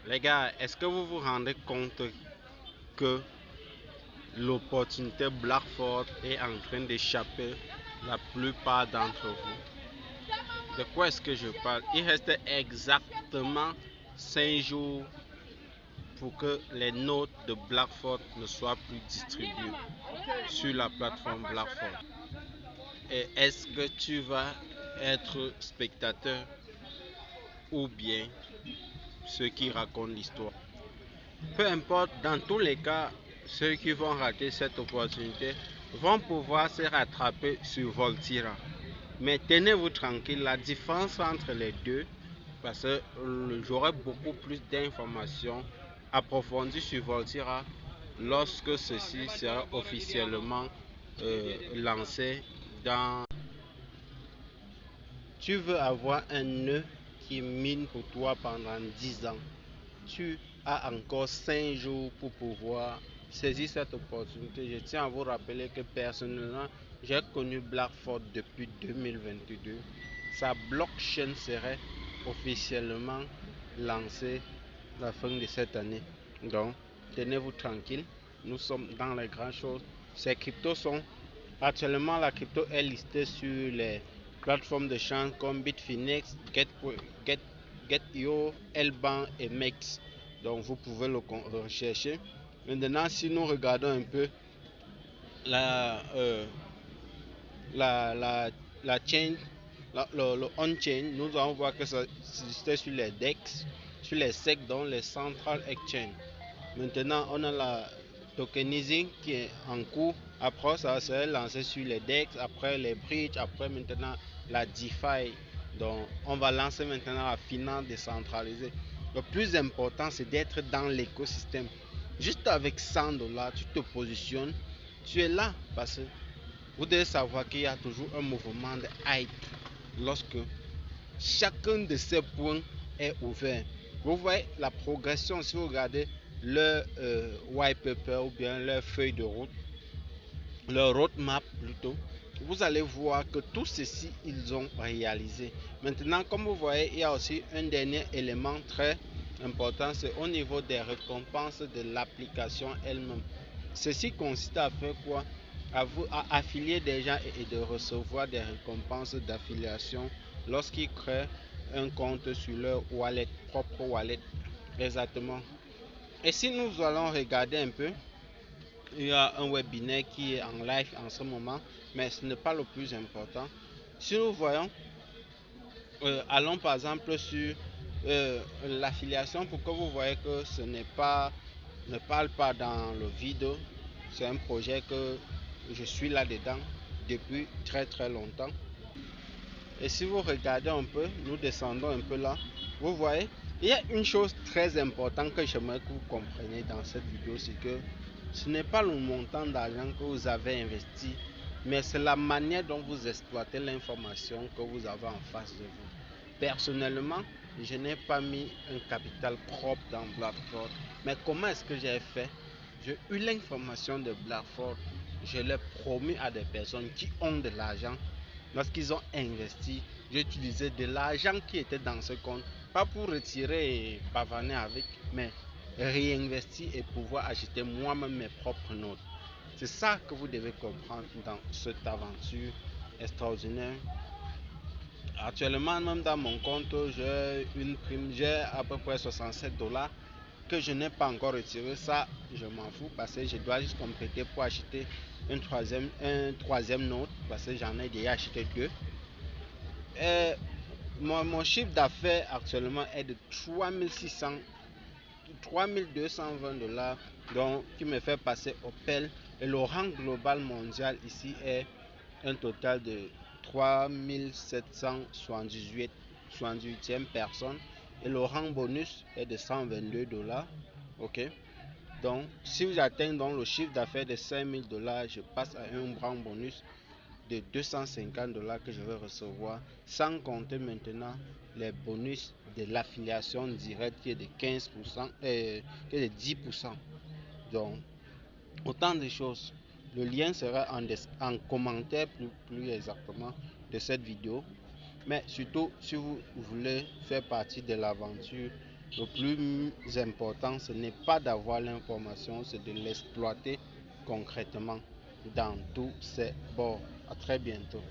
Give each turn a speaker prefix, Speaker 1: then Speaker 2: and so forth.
Speaker 1: Les gars, est-ce que vous vous rendez compte que l'opportunité Blackford est en train d'échapper la plupart d'entre vous? De quoi est-ce que je parle? Il reste exactement 5 jours pour que les notes de Blackford ne soient plus distribuées sur la plateforme Blackford. Et est-ce que tu vas être spectateur ou bien ceux qui racontent l'histoire? Peu importe, dans tous les cas, ceux qui vont rater cette opportunité vont pouvoir se rattraper sur Voltira. Mais tenez-vous tranquille, la différence entre les deux, parce que j'aurai beaucoup plus d'informations approfondies sur Voltira lorsque ceci sera officiellement lancé dans... Tu veux avoir un nœud qui mine pour toi pendant 10 ans. Tu as encore 5 jours pour pouvoir saisir cette opportunité. Je tiens à vous rappeler que personnellement, j'ai connu Blackford depuis 2022. Sa blockchain serait officiellement lancée à la fin de cette année. Donc, tenez-vous tranquille. Nous sommes dans les grandes choses. Ces cryptos sont... Actuellement, la crypto est listée sur les plateformes de change comme Bitfinex, Get.io, Elbank et Mex. Donc vous pouvez le rechercher. Maintenant, si nous regardons un peu la la chain, le on-chain, nous allons voir que ça existait sur les DEX, sur les SEC, donc les Central Exchange. Maintenant, on a la tokenizing qui est en cours. Après, ça sera lancé sur les DEX, après les bridges, après maintenant la DeFi. Donc, on va lancer maintenant la finance décentralisée. Le plus important, c'est d'être dans l'écosystème. Juste avec 100 dollars, tu te positionnes, tu es là parce que vous devez savoir qu'il y a toujours un mouvement de hype lorsque chacun de ces points est ouvert. Vous voyez la progression, si vous regardez leur white paper ou bien leur feuille de route, leur roadmap plutôt, vous allez voir que tout ceci, ils ont réalisé. Maintenant, comme vous voyez, il y a aussi un dernier élément très important, c'est au niveau des récompenses de l'application elle-même. Ceci consiste à faire quoi? À affilier des gens et de recevoir des récompenses d'affiliation lorsqu'ils créent un compte sur leur wallet, propre wallet. Exactement. Et si nous allons regarder un peu, il y a un webinaire qui est en live en ce moment, mais ce n'est pas le plus important. Si nous voyons, allons par exemple sur l'affiliation pour que vous voyez que ce n'est pas, ne parle pas dans le vide. C'est un projet que je suis là-dedans depuis très très longtemps. Et si vous regardez un peu, nous descendons un peu là, vous voyez, il y a une chose très importante que j'aimerais que vous compreniez dans cette vidéo, c'est que ce n'est pas le montant d'argent que vous avez investi, mais c'est la manière dont vous exploitez l'information que vous avez en face de vous. Personnellement, je n'ai pas mis un capital propre dans Blackford, mais comment est-ce que j'ai fait? J'ai eu l'information de Blackford, je l'ai promis à des personnes qui ont de l'argent. Lorsqu'ils ont investi, j'ai utilisé de l'argent qui était dans ce compte, pas pour retirer et pavaner avec, mais réinvestir et pouvoir acheter moi-même mes propres notes. C'est ça que vous devez comprendre dans cette aventure extraordinaire. Actuellement, même dans mon compte, j'ai une prime, j'ai à peu près 67 dollars que je n'ai pas encore retiré. Ça, je m'en fous parce que je dois juste compléter pour acheter un troisième note parce que j'en ai déjà acheté deux. Et mon chiffre d'affaires actuellement est de 3220 dollars, donc qui me fait passer au PEL. Et le rang global mondial ici est un total de 3778e personne. Et le rang bonus est de 122 dollars. Ok. Donc, si j'atteins donc le chiffre d'affaires de 5000 dollars, je passe à un rang bonus de 250 dollars que je vais recevoir, sans compter maintenant les bonus de l'affiliation directe qui est de 15%, qui est de 10%. Donc, autant de choses. Le lien sera en commentaire plus exactement de cette vidéo. Mais surtout, si vous voulez faire partie de l'aventure Le plus important, ce n'est pas d'avoir l'information, c'est de l'exploiter concrètement dans tous ces bords. À très bientôt.